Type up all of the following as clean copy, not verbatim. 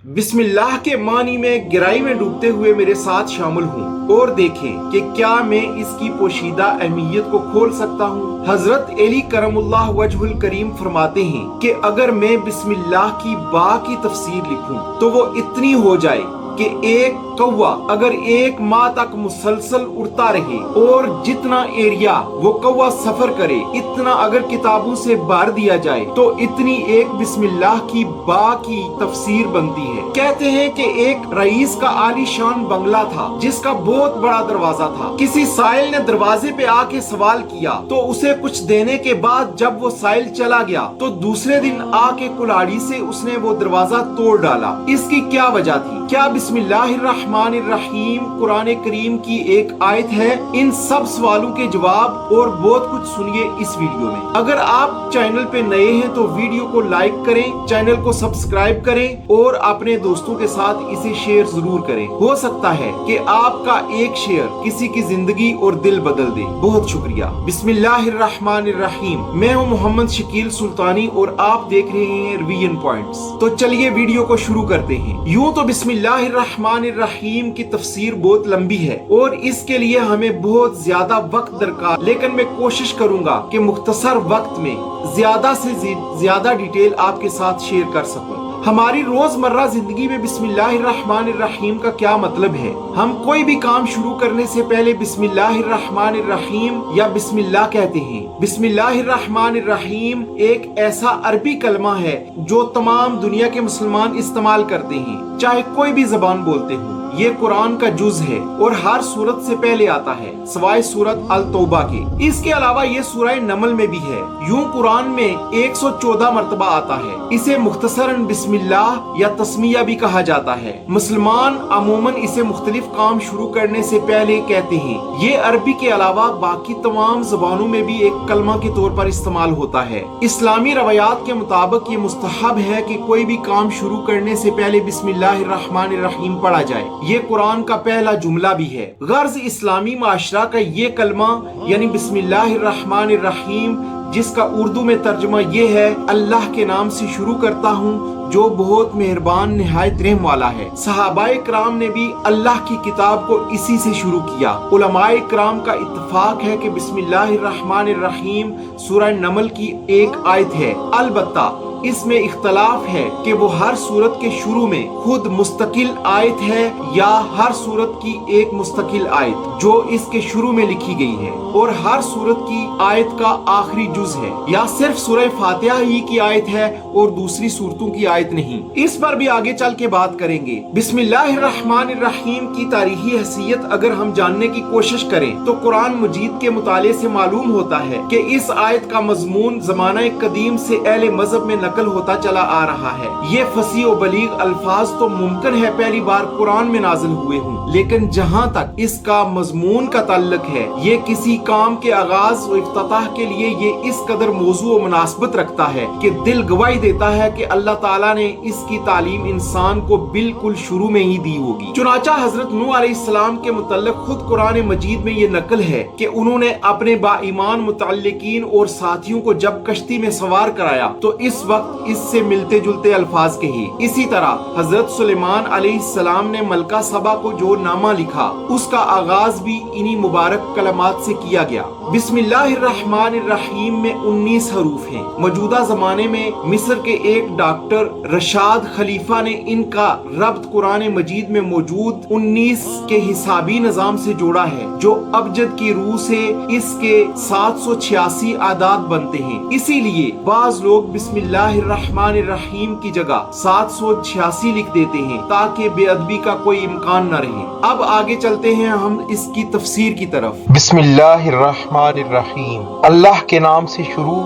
बिस्मिल्लाह के मानी में गहराई में डूबते हुए मेरे साथ शामिल हूँ और देखें कि क्या मैं इसकी पोशीदा अहमियत को खोल सकता हूँ। हजरत अली करमुल्लाह वजहुल करीम फरमाते हैं कि अगर मैं बिस्मिल्लाह की बा की तफसीर लिखूं तो वो इतनी हो जाए कि एक कौवा अगर एक माह तक मुसलसल उड़ता रहे और जितना एरिया वो कौवा सफर करे इतना अगर किताबों से भर दिया जाए तो इतनी एक बिस्मिल्लाह की बा की तफसीर बनती है। कहते हैं कि एक रईस का आलीशान बंगला था जिसका बहुत बड़ा दरवाजा था। किसी साइल ने दरवाजे पे आके सवाल किया तो उसे कुछ देने के बाद जब वो साइल चला गया तो दूसरे दिन आके कुल्हाड़ी से उसने वो दरवाजा तोड़ डाला। इसकी क्या वजह थी? क्या बिस्मिल्लाहिर्रहमानिर्रहीम कुरान करीम की एक आयत है? इन सब सवालों के जवाब और बहुत कुछ सुनिए इस वीडियो में। अगर आप चैनल पे नए हैं तो वीडियो को लाइक करें, चैनल को सब्सक्राइब करें और अपने दोस्तों के साथ इसे शेयर जरूर करें। हो सकता है कि आपका एक शेयर किसी की जिंदगी और दिल बदल दे। बहुत शुक्रिया। बिस्मिल्लाहिर्रहमानिर्रहीम। मैं हूँ मोहम्मद शकील सुल्तानी और आप देख रहे हैं रिवीजन पॉइंट्स। तो चलिए वीडियो को शुरू करते हैं। यूं तो बिस्मिल्लाहिर्रहमानिर्रहीम की तफसीर बहुत लंबी है और इसके लिए हमें बहुत ज्यादा वक्त दरकार, लेकिन मैं कोशिश करूंगा कि मुख्तसर वक्त में ज्यादा से ज्यादा डिटेल आपके साथ शेयर कर सकूं। हमारी रोजमर्रा जिंदगी में बिस्मिल्लाहिर्रहमानिर्रहीम का क्या मतलब है? हम कोई भी काम शुरू करने से पहले बिस्मिल्लाहिर्रहमानिर्रहीम या बिस्मिल्लाह कहते हैं। बिस्मिल्लाहिर्रहमानिर्रहीम एक ऐसा अरबी कलमा है जो तमाम दुनिया के मुसलमान इस्तेमाल करते हैं, चाहे कोई भी जबान बोलते हो। ये कुरान का जुज है और हर सूरत से पहले आता है सवाए सूरत अल तौबा के। इसके अलावा ये सूरह नमल में भी है। यूं कुरान में 114 मरतबा आता है। इसे मुख्तसरन बिस्मिल्लाह या तस्मिया भी कहा जाता है। मुसलमान अमूमन इसे मुख्तलिफ काम शुरू करने से पहले कहते हैं। ये अरबी के अलावा बाकी तमाम जबानों में भी एक कलमा के तौर पर इस्तेमाल होता है। इस्लामी रवायात के मुताबिक ये मुस्तहब है कि कोई भी काम शुरू करने से पहले बिस्मिल्लाहिर्रहमानिर्रहीम पढ़ा जाए। ये कुरान का पहला जुमला भी है। गर्ज इस्लामी माशरा का ये कलमा यानी बिस्मिल्लाहिर्रहमानिर्रहीम, जिसका उर्दू में तर्जुमा ये है, अल्लाह के नाम से शुरू करता हूँ जो बहुत मेहरबान निहायत रहम वाला है। सहाबाए कराम ने भी अल्लाह की किताब को इसी से शुरू किया। उलमाए कराम का इत्तफाक है कि बिस्मिल्लाहिर्रहमानिर्रहीम सूरह नमल की एक आयत है। अलबत्ता इसमें इख्तलाफ है कि वो हर सूरत के शुरू में खुद मुस्तकिल आयत है या हर सूरत की एक मुस्तकिल आयत जो इसके शुरू में लिखी गई है और हर सूरत की आयत का आखिरी जुज है, या सिर्फ सूरह फातिहा ही की आयत है और दूसरी सूरतों की आयत नहीं। इस पर भी आगे चल के बात करेंगे। बिस्मिल्लाहिर्रहमानिर्रहीम की तारीखी हैसियत अगर हम जानने की कोशिश करें तो कुरान मजीद के मुताले से मालूम होता है कि इस आयत का मजमून जमाना कदीम से अहले मजहब में नकल होता चला आ रहा है। ये फसी और बलीग अल्फाज तो मुमकिन है पहली बार कुरान में नाजिल हुए हों, लेकिन जहाँ तक इसका मजमून का ताल्लुक है, ये किसी काम के आगाज और इफ्तिताह के लिए ये इस कदर मौजू और मुनासबत रखता है कि दिल गवाही देता है कि अल्लाह ताला ने इसकी तालीम इंसान को बिल्कुल शुरू में ही दी होगी। चुनाचा हजरत नूह अलैहिस्सलाम के मुतल्लिक खुद कुरान मजीद में ये नकल है कि उन्होंने अपने बाईमान मुतल्लिकीन और साथियों को जब कश्ती में सवार कराया तो इस वक्त इससे मिलते जुलते अल्फाज कहे। इसी तरह हजरत सुलेमान अलैहिस्सलाम ने मलका सबा को जो नामा लिखा उसका आगाज भी इन्हीं मुबारक कलमात से किया गया। बिस्मिल्लाहिर्रहमानिर्रहीम में 19 हरूफ हैं। मौजूदा जमाने में मिस्र के एक डॉक्टर रशाद खलीफा ने इनका रब्त कुरान मजीद में मौजूद 19 के हिसाबी निजाम से जोड़ा है, जो अबजद की रूह से इसके 786 आदाद बनते हैं। इसीलिए बाज लोग बिस्मिल्लाहिर्रहमानिर्रहीम की जगह 786 लिख देते हैं ताकि बेअदबी का कोई इम्कान न रहे। अब आगे चलते हैं हम इसकी तफसीर की तरफ। बिस्मिल्लाहिर्रहमानिर्रहीम, अल्लाह के नाम से शुरू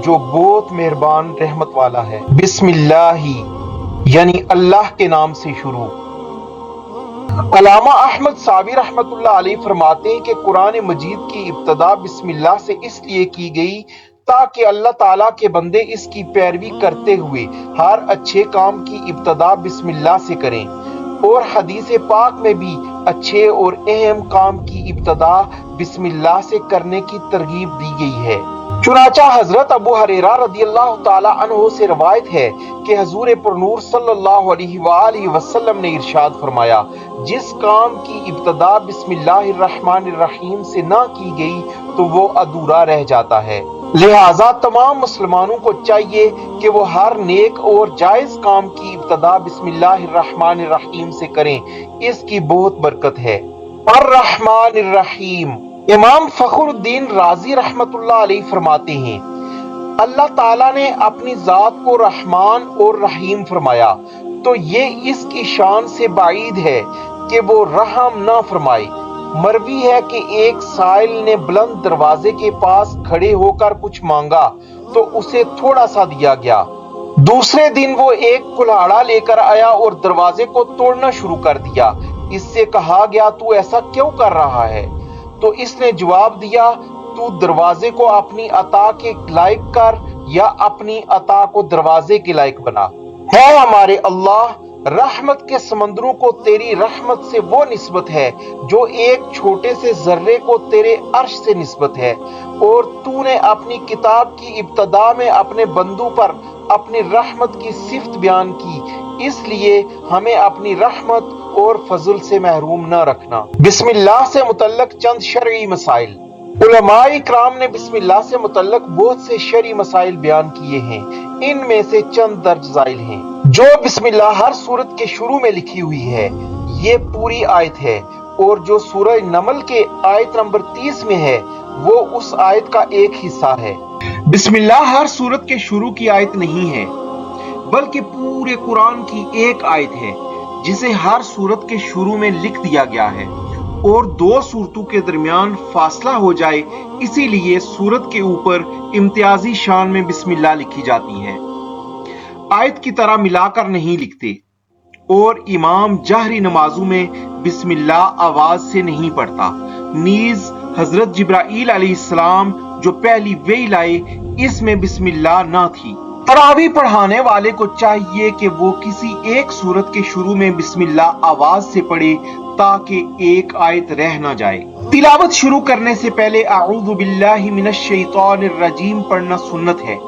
जो बहुत मेहरबान रहमत वाला है। बिस्मिल्लाही यानी अल्लाह के नाम से शुरू। अल्लामा अहमद सावी रहमतुल्लाह अलैह फरमाते हैं कि कुरान मजीद की इब्तदा बिस्मिल्लाह से इसलिए की गई ताकि अल्लाह ताला के बंदे इसकी पैरवी करते हुए हर अच्छे काम की इब्तदा बिस्मिल्लाह से करें। और हदीस पाक में भी अच्छे और अहम काम की इब्तदा बिस्मिल्लाह से करने की तरगीब दी गई है। चुनाचा हजरत अबू हुरैरा रदियल्लाहु ताला अन्हु से रवायत है कि हजूर पुरनूर सल्लल्लाहु अलैहि वसल्लम ने इरशाद फरमाया, जिस काम की इब्तदा बिस्मिल्लाहिर्रहमानिर्रहीम से ना की गई तो वो अधूरा रह जाता है। लिहाजा तमाम मुसलमानों को चाहिए कि वो हर नेक और जायज काम की इब्तदा बिस्मिल्लाहिर्रहमानिर्रहीम से करें, इसकी बहुत बरकत है। अर्रहमानिर्रहीम। इमाम फखरुद्दीन राजी रहमतुल्लाह अलैह फरमाते हैं, अल्लाह ताला ने अपनी जात को रहमान और रहीम फरमाया तो ये इसकी शान से बाईद है कि वो रहम ना फरमाए। मरवी है कि एक साइल ने बुलंद दरवाजे के पास खड़े होकर कुछ मांगा तो उसे थोड़ा सा दिया गया। दूसरे दिन वो एक कुल्हाड़ा लेकर आया और दरवाजे को तोड़ना शुरू कर दिया। इससे कहा गया, तू ऐसा क्यों कर रहा है? तो इसने जवाब दिया, तू दरवाजे को अपनी अता के लायक कर या अपनी अता को दरवाजे के लायक बना। है हमारे अल्लाह, रहमत के समंदरों को तेरी रहमत से वो निस्बत है जो एक छोटे से जर्रे को तेरे अर्श से निस्बत है, और तूने अपनी किताब की इब्तदा में अपने बंदों पर अपनी रहमत की सिफ्त बयान की, इसलिए हमें अपनी रहमत और फजल से महरूम न रखना। बिस्मिल्लाह से मुतल्लक चंद शरई मसाइल। उलमाए इकराम ने बिस्मिल्लाह से मुतल्लक बहुत से शरई मसाइल बयान किए हैं। इनमें से चंद दर्ज ज़ाइल हैं। जो बिस्मिल्लाह हर सूरत के शुरू में लिखी हुई है, ये पूरी आयत है, और जो सूरह नमल के आयत नंबर 30 में है वो उस आयत का एक हिस्सा है। बिस्मिल्लाह हर सूरत के शुरू की आयत नहीं है, बल्कि पूरे कुरान की एक आयत है जिसे हर सूरत के शुरू में लिख दिया गया है, और दो सूरतों के दरमियान फासला हो जाए, इसीलिए सूरत के ऊपर इम्तियाजी शान में बिस्मिल्लाह लिखी जाती है। आयत की तरह मिलाकर नहीं लिखते, और इमाम जहरी नमाजों में बिस्मिल्लाह आवाज से नहीं पढ़ता। नीज हजरत जिब्राईल अलैहिस्सलाम जो पहली वही लाए, इसमें बिस्मिल्लाह ना थी। तरावी पढ़ाने वाले को चाहिए कि वो किसी एक सूरत के शुरू में बिस्मिल्लाह आवाज से पढ़े ताकि एक आयत रह ना जाए। तिलावत शुरू करने से पहले अऊज़ु बिल्लाहि मिनश शैतानिर रजीम पढ़ना सुन्नत है,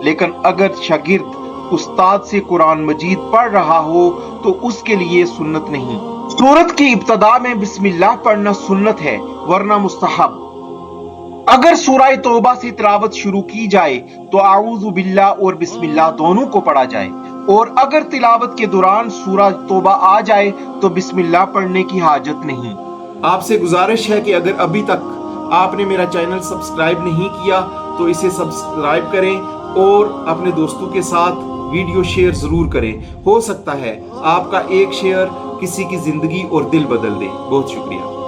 लेकिन अगर शागिर्द उस्ताद से कुरान मजीद पढ़ रहा हो तो उसके लिए सुन्नत नहीं। सूरत की इब्तदा में बिस्मिल्लाह पढ़ना सुन्नत है, वरना मुस्तहब। अगर सूरह तौबा से तिलावत शुरू की जाए तो आऊज़ु बिल्लाह और बिस्मिल्लाह दोनों को पढ़ा जाए, और अगर तिलावत के दौरान सूरह तौबा आ जाए तो बिस्मिल्लाह पढ़ने की हाजत नहीं। आपसे गुजारिश है कि अगर अभी तक आपने मेरा चैनल सब्सक्राइब नहीं किया तो इसे सब्सक्राइब करें और अपने दोस्तों के साथ वीडियो शेयर जरूर करें। हो सकता है आपका एक शेयर किसी की जिंदगी और दिल बदल दे। बहुत शुक्रिया।